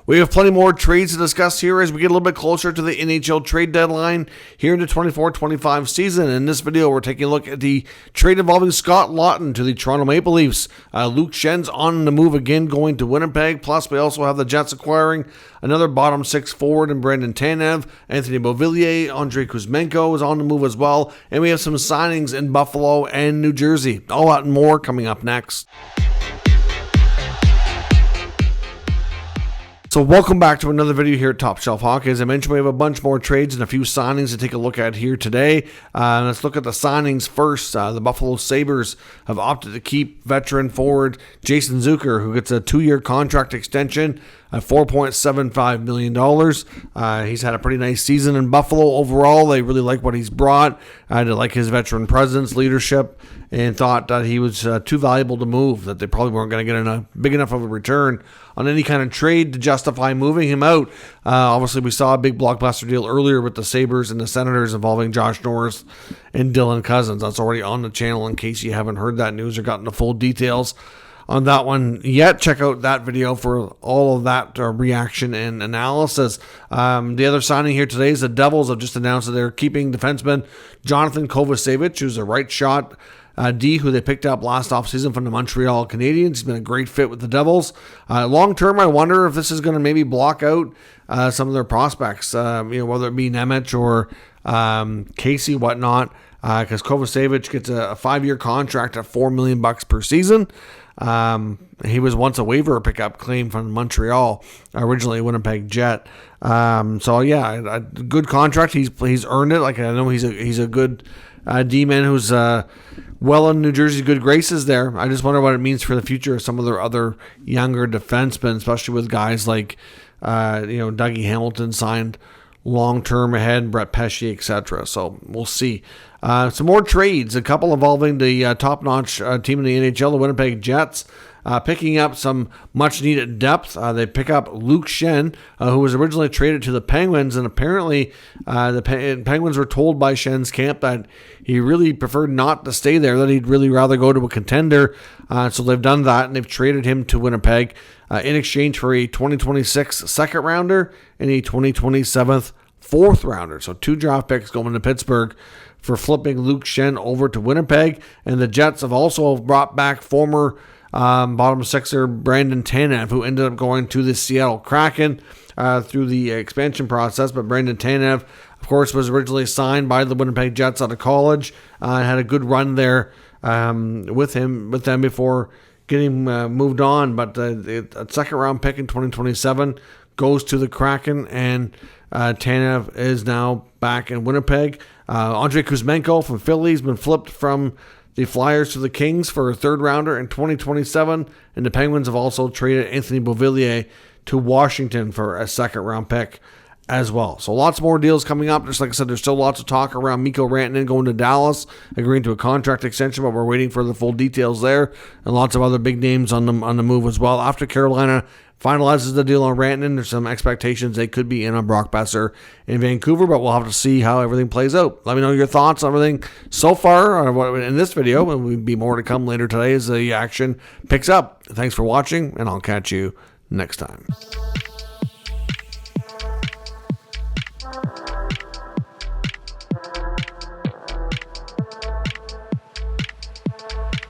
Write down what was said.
We have plenty more trades to discuss here as we get a little bit closer to the NHL trade deadline here in the 24-25 season. In this video, we're taking a look at the trade involving Scott Laughton to the Toronto Maple Leafs. Luke Schenn's on the move again, going to Winnipeg. Plus, we also have the Jets acquiring another bottom six forward in Brandon Tanev. Anthony Beauvillier, Andrei Kuzmenko is on the move as well. And we have some signings in Buffalo and New Jersey. All that and more coming up next. So welcome back to another video here at Top Shelf Hockey. As I mentioned, we have a bunch more trades and a few signings to take a look at here today. Let's look at the signings first. The Buffalo Sabres have opted to keep veteran forward Jason Zucker, who gets a 2-year contract extension at $4.75 million. He's had a pretty nice season in Buffalo overall. They really like what he's brought. They like his veteran presence, leadership, and thought that he was too valuable to move, that they probably weren't going to get a big enough of a return on any kind of trade to justify moving him out. Obviously, we saw a big blockbuster deal earlier with the Sabres and the Senators involving Josh Norris and Dylan Cousins. That's already on the channel in case you haven't heard that news or gotten the full details on that one yet. Check out that video for all of that reaction and analysis. The other signing here today is the Devils have just announced that they're keeping defenseman Jonathan Kovacevic, who's a right shot D, who they picked up last offseason from the Montreal Canadiens. He's been a great fit with the Devils. Long term, I wonder if this is going to maybe block out some of their prospects, whether it be Nemec or Casey, whatnot, because Kovacevic gets a 5-year contract at $4 million per season. He was once a waiver pickup claim from Montreal, originally a Winnipeg Jet. A good contract. He's earned it. Like, I know he's a good D-man who's well in New Jersey's good graces there. I just wonder what it means for the future of some of their other younger defensemen, especially with guys like Dougie Hamilton signed long-term ahead, Brett Pesce, etc. So we'll see. Some more trades, a couple involving the top-notch team in the NHL, the Winnipeg Jets, picking up some much-needed depth. They pick up Luke Schenn, who was originally traded to the Penguins, and apparently the Penguins were told by Schenn's camp that he really preferred not to stay there, that he'd really rather go to a contender. So they've done that, and they've traded him to Winnipeg in exchange for a 2026 second-rounder and a 2027 fourth-rounder. So 2 draft picks going to Pittsburgh for flipping Luke Schenn over to Winnipeg. And the Jets have also brought back former bottom sixer Brandon Tanev, who ended up going to the Seattle Kraken through the expansion process. But Brandon Tanev, of course, was originally signed by the Winnipeg Jets out of college, had a good run there with them before getting moved on. But a second-round pick in 2027 goes to the Kraken, and Tanev is now back in Winnipeg. Andrei Kuzmenko from Philly has been flipped from the Flyers to the Kings for a third-rounder in 2027, and the Penguins have also traded Anthony Beauvillier to Washington for a second-round pick as well. So lots more deals coming up. Just like I said, there's still lots of talk around Mikko Rantanen going to Dallas, agreeing to a contract extension, but we're waiting for the full details there, and lots of other big names on the move as well. After Carolina finalizes the deal on Rantanen, there's some expectations they could be in on Brock Besser in Vancouver, but we'll have to see how everything plays out. Let me know your thoughts on everything so far in this video, and we'll be more to come later today as the action picks up. Thanks for watching, and I'll catch you next time.